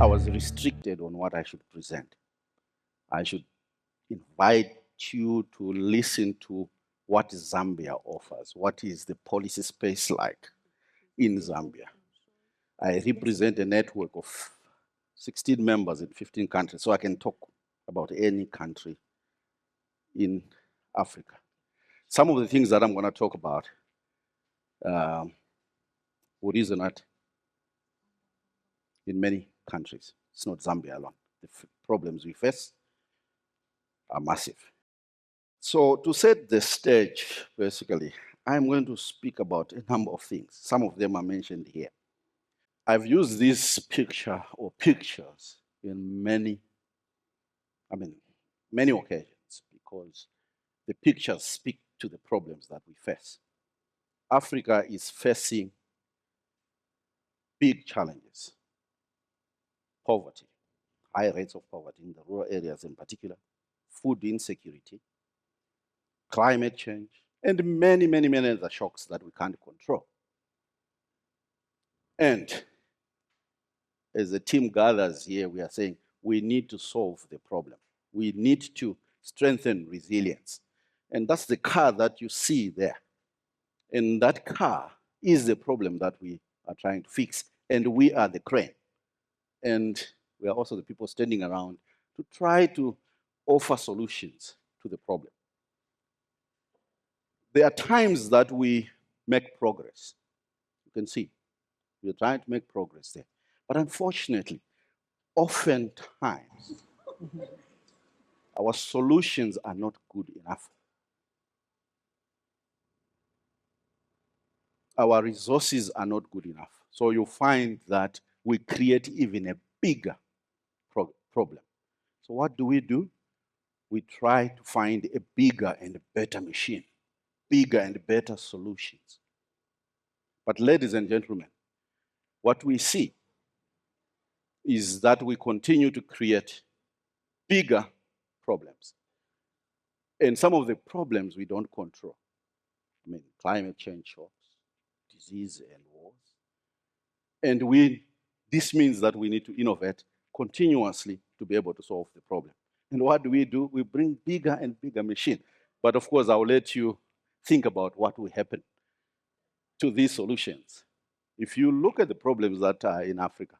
I was restricted on what I should present. I should invite you to listen to what Zambia offers. What is the policy space like in Zambia? I represent a network of 16 members in 15 countries, so I can talk about any country in Africa. Some of the things that I'm going to talk about would resonate in many countries. It's not Zambia alone. The problems we face are massive. So to set the stage, basically, I'm going to speak about a number of things. Some of them are mentioned here. I've used this picture or pictures in many occasions because the pictures speak to the problems that we face. Africa is facing big challenges. Poverty, high rates of poverty in the rural areas in particular, food insecurity, climate change, and many, many, many other shocks that we can't control. And as the team gathers here, we are saying we need to solve the problem. We need to strengthen resilience. And that's the car that you see there. And that car is the problem that we are trying to fix. And we are the crane. And we are also the people standing around to try to offer solutions to the problem. There are times that we make progress. You can see, we are trying to make progress there. But unfortunately, oftentimes, our solutions are not good enough. Our resources are not good enough. So you find that we create even a bigger problem. So what do? We try to find a bigger and better machine, bigger and better solutions. But ladies and gentlemen, what we see is that we continue to create bigger problems. And some of the problems we don't control. I mean, climate change shocks, disease and wars. And this means that we need to innovate continuously to be able to solve the problem. And what do? We bring bigger and bigger machine. But of course, I'll let you think about what will happen to these solutions. If you look at the problems that are in Africa,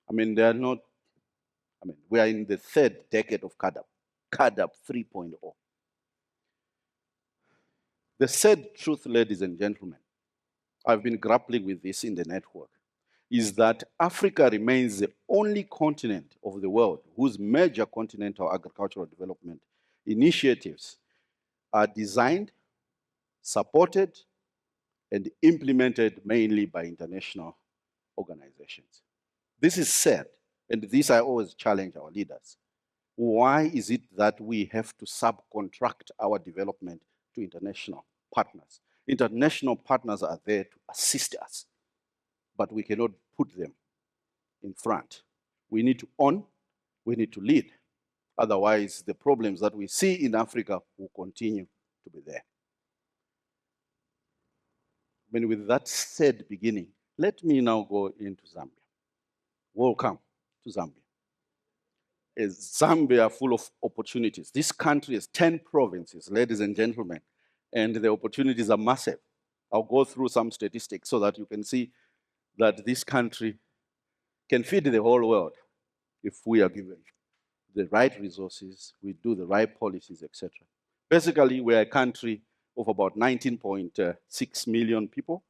I mean, we are in the third decade of CAADP 3.0. The sad truth, ladies and gentlemen, I've been grappling with this in the network, is that Africa remains the only continent of the world whose major continental agricultural development initiatives are designed, supported, and implemented mainly by international organizations. This is sad, and this I always challenge our leaders. Why is it that we have to subcontract our development to international partners? International partners are there to assist us, but we cannot put them in front. We need to own, we need to lead. Otherwise, the problems that we see in Africa will continue to be there. But with that said beginning, let me now go into Zambia. Welcome to Zambia. Is Zambia full of opportunities? This country has 10 provinces, ladies and gentlemen, and the opportunities are massive. I'll go through some statistics so that you can see that this country can feed the whole world if we are given the right resources, we do the right policies, etc. Basically, we're a country of about 19.6 million people,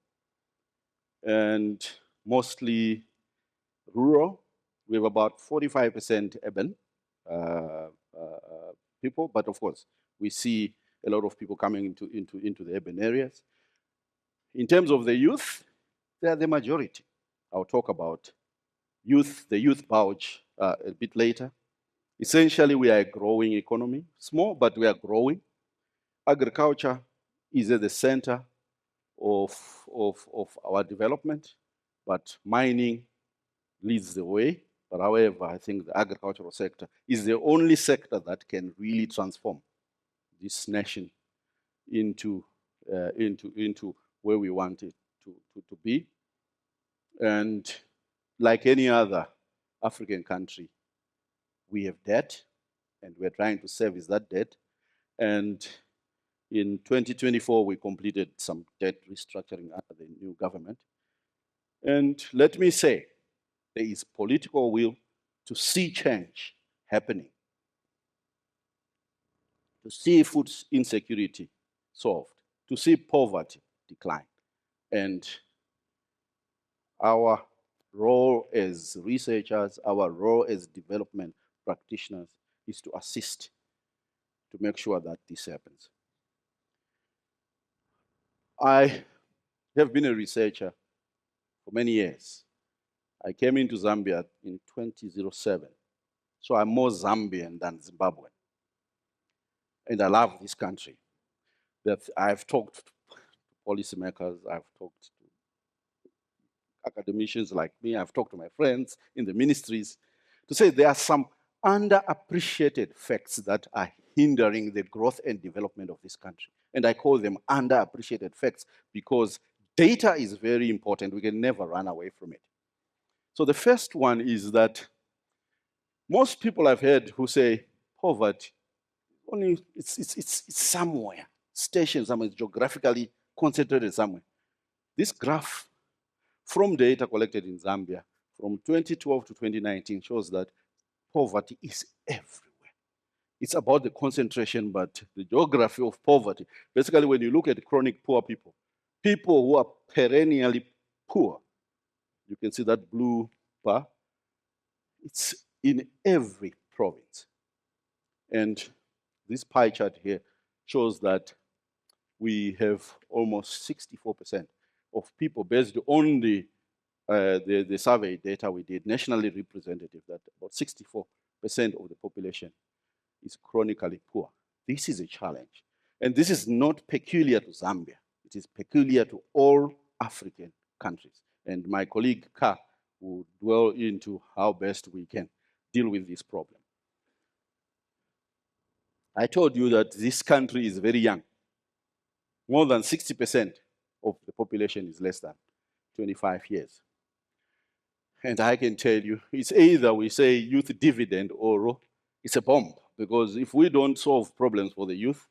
and mostly rural. We have about 45% urban people, but of course, we see a lot of people coming into the urban areas. In terms of the youth, they are the majority. I'll talk about youth, the youth bulge a bit later. Essentially, we are a growing economy, small, but we are growing. Agriculture is at the center of our development, but mining leads the way. But however, I think the agricultural sector is the only sector that can really transform this nation into where we want it to be. And like any other African country, we have debt, and we're trying to service that debt. And in 2024, we completed some debt restructuring under the new government. And let me say, there is political will to see change happening, to see food insecurity solved, to see poverty decline. And our role as researchers, our role as development practitioners is to assist to make sure that this happens. I have been a researcher for many years. I came into Zambia in 2007. So I'm more Zambian than Zimbabwean. And I love this country. That I've talked to policymakers, I've talked to academicians like me, I've talked to my friends in the ministries to say there are some underappreciated facts that are hindering the growth and development of this country. And I call them underappreciated facts because data is very important. We can never run away from it. So the first one is that most people I've heard who say poverty, only it's somewhere, stationed somewhere, it's geographically concentrated somewhere. This graph from data collected in Zambia from 2012 to 2019 shows that poverty is everywhere. It's about the concentration, but the geography of poverty. Basically, when you look at chronic poor people, people who are perennially poor, you can see that blue bar, it's in every province. And this pie chart here shows that we have almost 64% of people based on the survey data we did, nationally representative, that about 64% of the population is chronically poor. This is a challenge. And this is not peculiar to Zambia. It is peculiar to all African countries. And my colleague Ka will dwell into how best we can deal with this problem. I told you that this country is very young. More than 60% of the population is less than 25 years. And I can tell you, it's either we say youth dividend or it's a bomb. Because if we don't solve problems for the youth,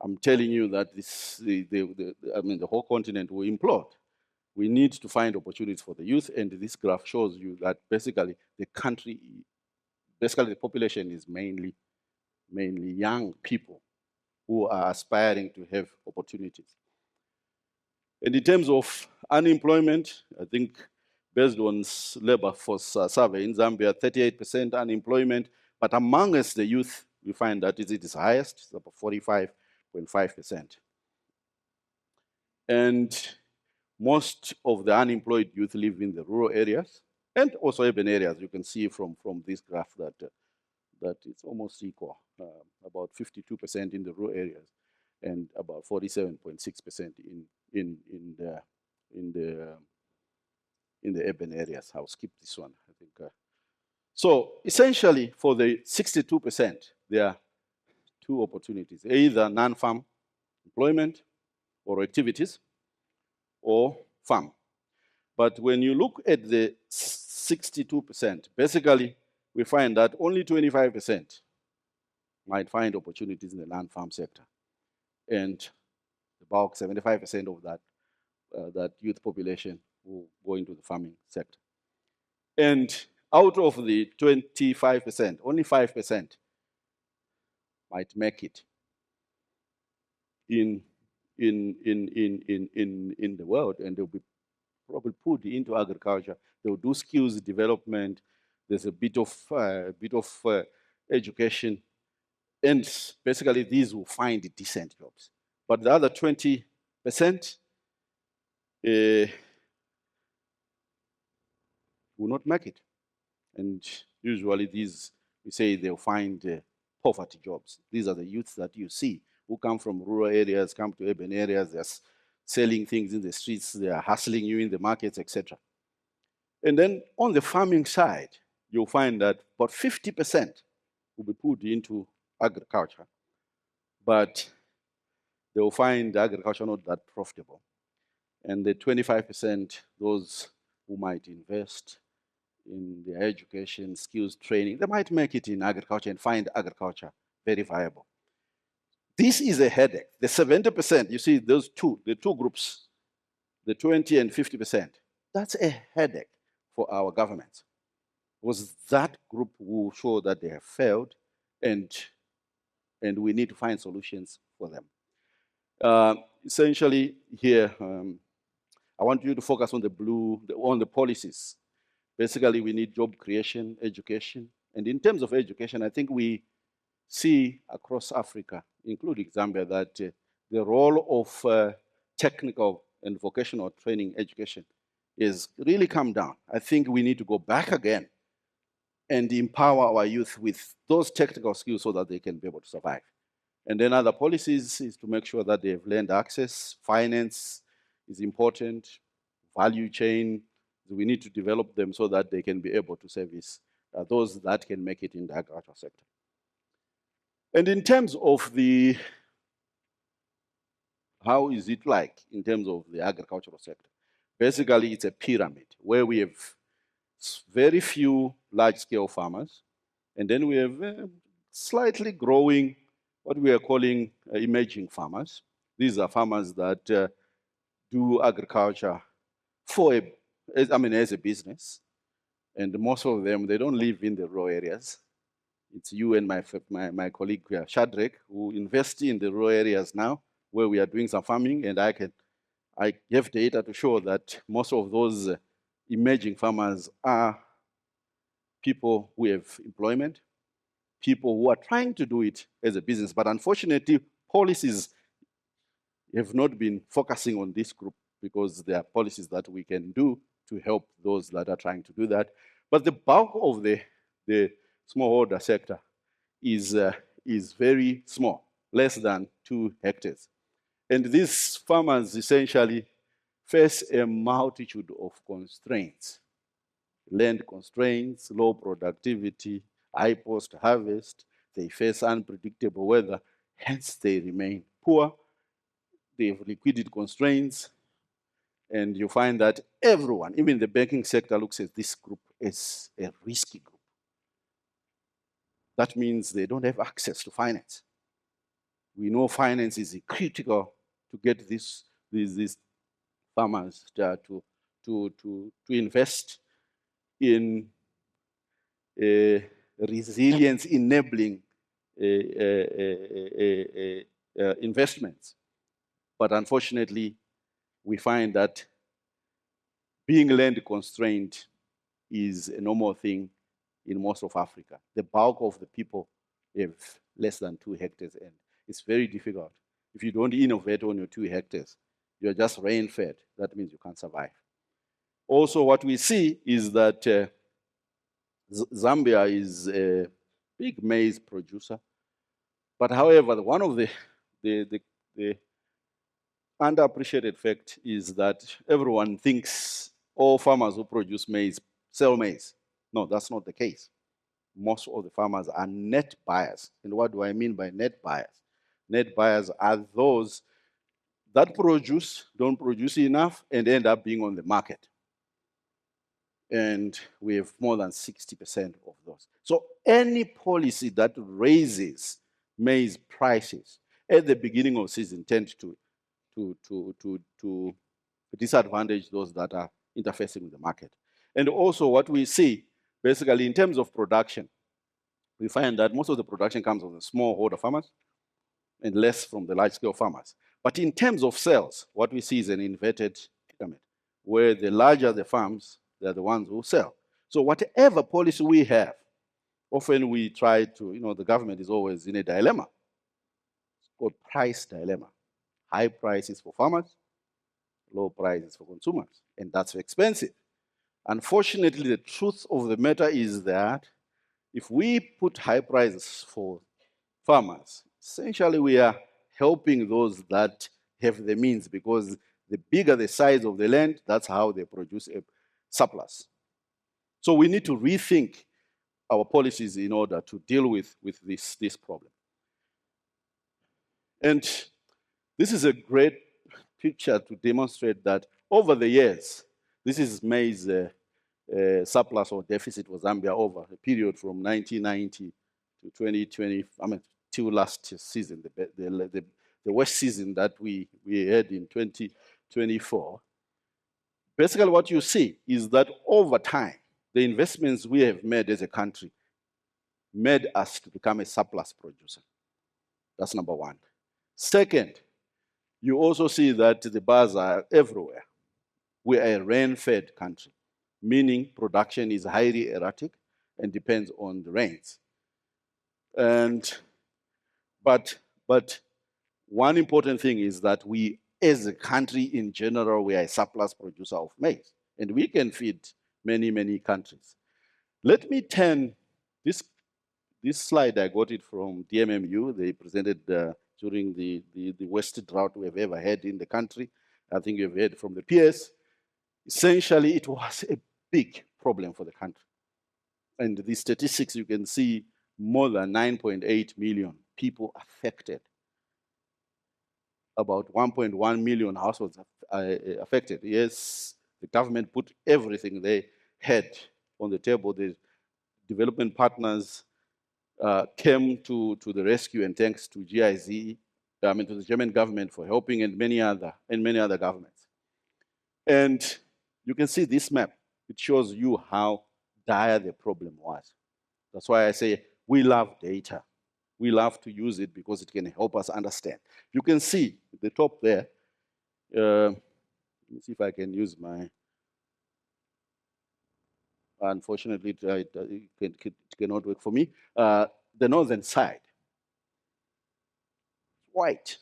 I'm telling you that the whole continent will implode. We need to find opportunities for the youth, and this graph shows you that basically the country, basically the population is mainly young people who are aspiring to have opportunities. And in terms of unemployment, I think based on labor force survey in Zambia, 38% unemployment, but amongst the youth, we find that it is highest, it's about 45.5%. And most of the unemployed youth live in the rural areas and also urban areas. You can see from this graph that it's almost equal, about 52% in the rural areas and about 47.6% in the urban areas. I'll skip this one, I think. So essentially, for the 62%, there are two opportunities: either non-farm employment or activities, or farm. But when you look at the 62%, basically, we find that only 25% might find opportunities in the non-farm sector. And about 75% of that youth population will go into the farming sector. And out of the 25%, only 5% might make it in the world, and they'll be probably put into agriculture. They'll do skills development. There's a bit of education, and basically these will find decent jobs. But the other 20% will not make it. And usually these, we say they'll find poverty jobs. These are the youths that you see who come from rural areas, come to urban areas, they're selling things in the streets, they are hustling you in the markets, etc. And then on the farming side, you'll find that about 50% will be put into agriculture, but they'll find agriculture not that profitable. And the 25%, those who might invest in their education, skills training. They might make it in agriculture and find agriculture very viable. This is a headache. The 70%, you see those the two groups, the 20 and 50%, that's a headache for our governments. Was that group will show that they have failed, and we need to find solutions for them. Essentially here, I want you to focus on the policies. Basically, we need job creation, education. And in terms of education, I think we see across Africa, including Zambia, that the role of technical and vocational training education is really come down. I think we need to go back again and empower our youth with those technical skills so that they can be able to survive. And then other policies is to make sure that they have land access, finance is important, value chain. We need to develop them so that they can be able to service those that can make it in the agricultural sector. And in terms of how is it like in terms of the agricultural sector? Basically, it's a pyramid where we have very few large-scale farmers, and then we have slightly growing, what we are calling emerging farmers. These are farmers that do agriculture as a business, and most of them, they don't live in the rural areas. It's you and my colleague Shadrach who invest in the rural areas now, where we are doing some farming, and I have data to show that most of those emerging farmers are people who have employment, people who are trying to do it as a business, but unfortunately, policies have not been focusing on this group because there are policies that we can do to help those that are trying to do that. But the bulk of the smallholder sector is very small, less than 2 hectares. And these farmers essentially face a multitude of constraints. Land constraints, low productivity, high post-harvest, they face unpredictable weather, hence they remain poor. They have liquidity constraints, and you find that everyone, even the banking sector, looks at this group as a risky group. That means they don't have access to finance. We know finance is critical to get these farmers to invest in resilience enabling investments. But unfortunately, we find that being land constrained is a normal thing in most of Africa. The bulk of the people have less than 2 hectares, and it's very difficult. If you don't innovate on your 2 hectares, you're just rain-fed. That means you can't survive. Also, what we see is that Zambia is a big maize producer. But however, one of the underappreciated fact is that everyone thinks all farmers who produce maize sell maize. No, that's not the case. Most of the farmers are net buyers. And what do I mean by net buyers? Net buyers are those that don't produce enough, and end up being on the market. And we have more than 60% of those. So any policy that raises maize prices at the beginning of season tends to disadvantage those that are interfacing with the market. And also what we see, basically in terms of production, we find that most of the production comes from the smallholder farmers and less from the large-scale farmers. But in terms of sales, what we see is an inverted pyramid, where the larger the farms, they're the ones who sell. So whatever policy we have, often we try to, the government is always in a dilemma. It's called price dilemma. High prices for farmers, low prices for consumers, and that's expensive. Unfortunately, the truth of the matter is that if we put high prices for farmers, essentially we are helping those that have the means, because the bigger the size of the land, that's how they produce a surplus. So we need to rethink our policies in order to deal with this problem. And this is a great picture to demonstrate that over the years, this is maize surplus or deficit for Zambia over a period from 1990 to 2020, I mean, till last season, the worst season that we had in 2024. Basically, what you see is that over time, the investments we have made as a country made us to become a surplus producer. That's number one. Second, you also see that the bars are everywhere. We are a rain-fed country, meaning production is highly erratic and depends on the rains. But one important thing is that we, as a country in general, we are a surplus producer of maize, and we can feed many, many countries. Let me turn this slide. I got it from DMMU. They presented during the worst drought we have ever had in the country. I think you've heard from the peers. Essentially, it was a big problem for the country. And the statistics, you can see more than 9.8 million people affected. About 1.1 million households affected. Yes, the government put everything they had on the table. The development partners came to the rescue, and thanks to GIZ, to the German government for helping, and many other governments. And you can see this map. It shows you how dire the problem was. That's why I say we love data. We love to use it because it can help us understand. You can see at the top there, let me see if I can use my, unfortunately, it cannot work for me. The northern side, white.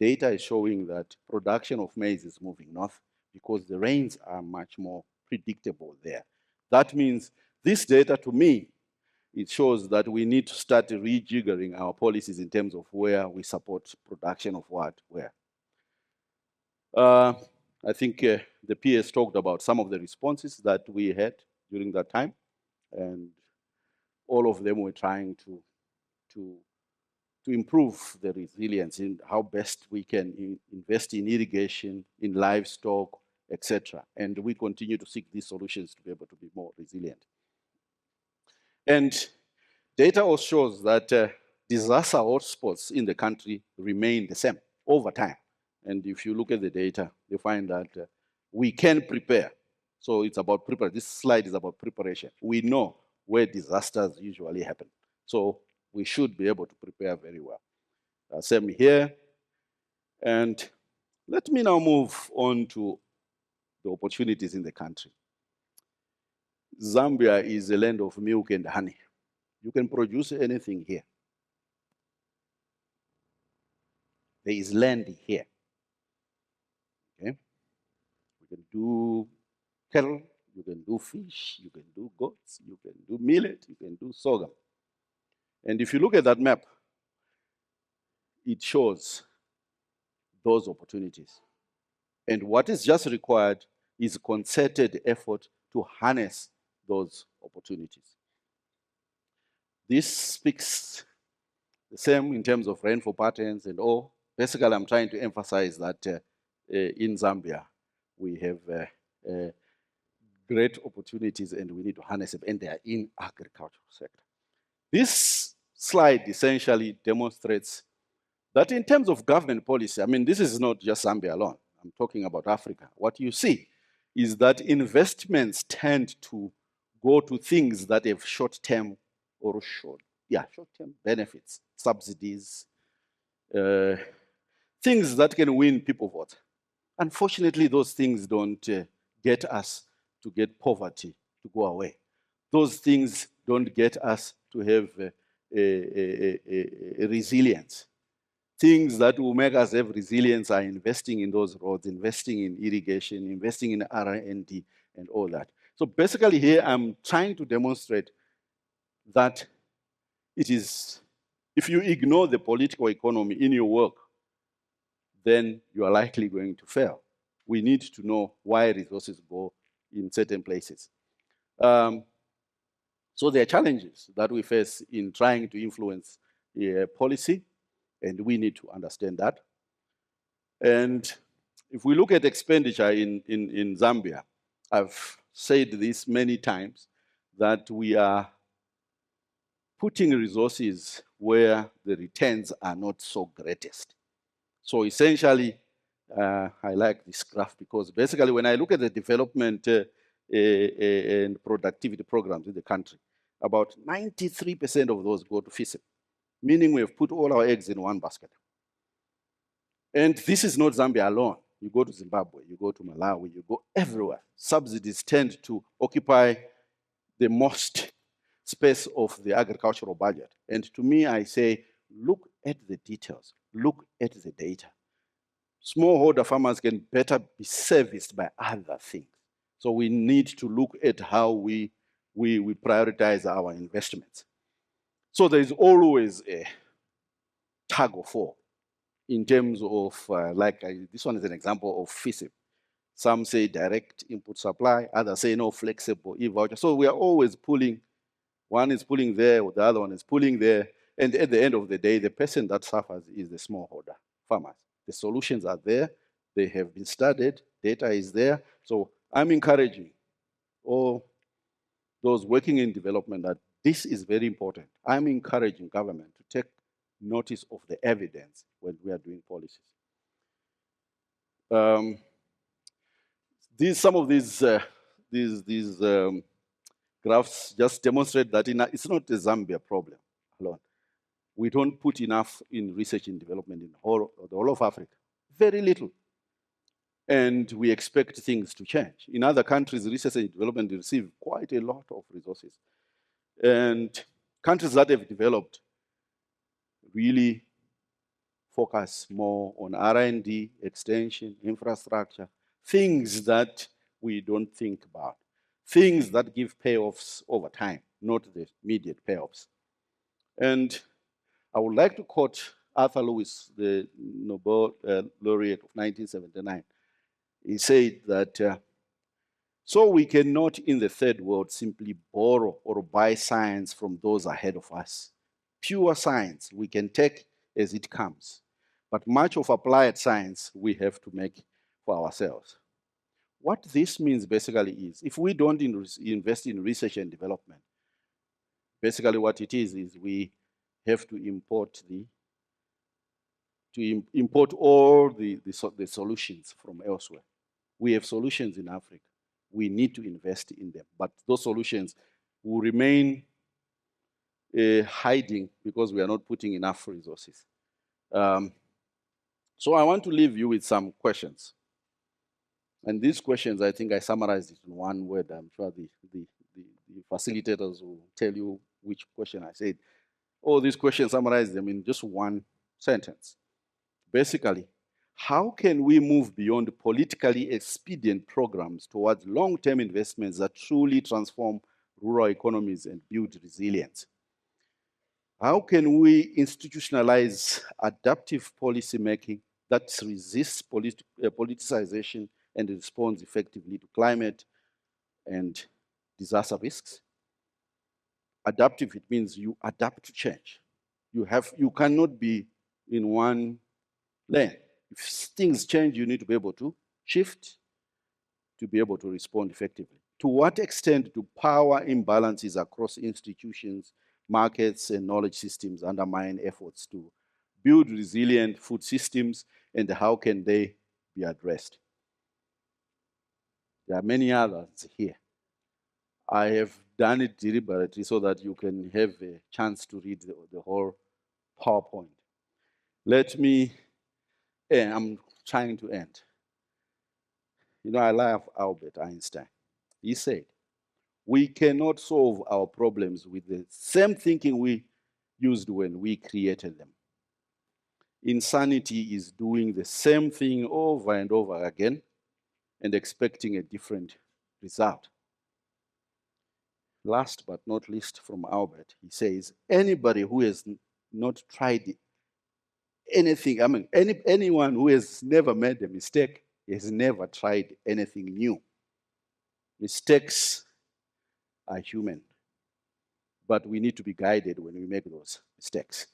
Data is showing that production of maize is moving north because the rains are much more predictable there. That means this data, to me, it shows that we need to start rejiggering our policies in terms of where we support production of what, where. I think the PS talked about some of the responses that we had during that time, and all of them were trying to improve the resilience in how best we can invest in irrigation, in livestock, etc. And we continue to seek these solutions to be able to be more resilient. And data also shows that disaster hotspots in the country remain the same over time. And if you look at the data, you find that we can prepare. So it's about preparation. This slide is about preparation. We know where disasters usually happen. So we should be able to prepare very well. Same here. And let me now move on to the opportunities in the country. Zambia is a land of milk and honey. You can produce anything here. There is land here. Okay? You can do cattle, you can do fish, you can do goats, you can do millet, you can do sorghum. And if you look at that map, it shows those opportunities. And what is just required is concerted effort to harness those opportunities. This speaks the same in terms of rainfall patterns and all. Basically, I'm trying to emphasize that in Zambia, we have great opportunities and we need to harness them, and they are in agricultural sector. This slide essentially demonstrates that in terms of government policy, I mean, this is not just Zambia alone. I'm talking about Africa. What you see is that investments tend to go to things that have short-term or short-term benefits, subsidies, things that can win people vote. Unfortunately, those things don't get us to get poverty to go away. Those things don't get us to have a resilience. Things that will make us have resilience are investing in those roads, investing in irrigation, investing in R&D, and all that. So basically here, I'm trying to demonstrate that it is, if you ignore the political economy in your work, then you are likely going to fail. We need to know why resources go in certain places. So there are challenges that we face in trying to influence policy, and we need to understand that. And if we look at expenditure in Zambia, I've said this many times, that we are putting resources where the returns are not so greatest. So essentially, I like this graph because basically when I look at the development and productivity programs in the country, about 93% of those go to FISIP, meaning we have put all our eggs in one basket. And this is not Zambia alone. You go to Zimbabwe, you go to Malawi, you go everywhere. Subsidies tend to occupy the most space of the agricultural budget. And to me, I say, look at the details, look at the data. Smallholder farmers can better be serviced by other things. So we need to look at how we prioritize our investments. So there is always a tug of war in terms of, this one is an example of FISIP. Some say direct input supply, others say no, flexible e-voucher. So we are always pulling, one is pulling there, the other one is pulling there. And at the end of the day, the person that suffers is the smallholder farmers. The solutions are there, they have been studied, data is there. So I'm encouraging all those working in development that this is very important. I'm encouraging government to take notice of the evidence when we are doing policies. Some of these graphs just demonstrate that it's not a Zambia problem alone. We don't put enough in research and development in the whole of Africa. Very little. And we expect things to change. In other countries, research and development receive quite a lot of resources. And countries that have developed really focus more on R&D, extension, infrastructure, things that we don't think about, things that give payoffs over time, not the immediate payoffs. And I would like to quote Arthur Lewis, the Nobel laureate of 1979. He said that, so we cannot in the third world simply borrow or buy science from those ahead of us. Pure science we can take as it comes, but much of applied science we have to make for ourselves. What this means basically is, if we don't invest in research and development, basically what it is we have to import all the solutions from elsewhere. We have solutions in Africa. We need to invest in them, but those solutions will remain hiding because we are not putting enough resources. So I want to leave you with some questions. And these questions, I think I summarized it in one word. I'm sure the facilitators will tell you which question I said. All these questions, summarize them in just one sentence. Basically, how can we move beyond politically expedient programs towards long-term investments that truly transform rural economies and build resilience? How can we institutionalize adaptive policymaking that resists politicization and responds effectively to climate and disaster risks? Adaptive, it means you adapt to change. You cannot be in one lane. If things change, you need to be able to shift to be able to respond effectively. To what extent do power imbalances across institutions, markets, and knowledge systems undermine efforts to build resilient food systems, and how can they be addressed? There are many others here. I have done it deliberately so that you can have a chance to read the whole PowerPoint. I'm trying to end. You know, I love Albert Einstein. He said, we cannot solve our problems with the same thinking we used when we created them. Insanity is doing the same thing over and over again and expecting a different result. Last but not least, from Albert, he says, anybody who has not tried anything, anyone who has never made a mistake has never tried anything new. Mistakes are human, but we need to be guided when we make those mistakes.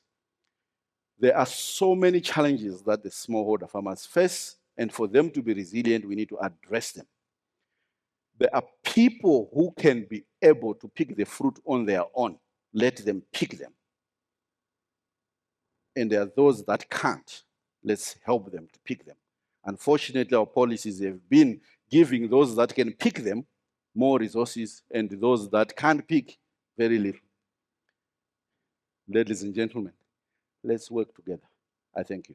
There are so many challenges that the smallholder farmers face, and for them to be resilient, we need to address them. There are people who can be able to pick the fruit on their own. Let them pick them. And there are those that can't. Let's help them to pick them. Unfortunately, our policies have been giving those that can pick them more resources and those that can't pick very little. Ladies and gentlemen, let's work together. I thank you.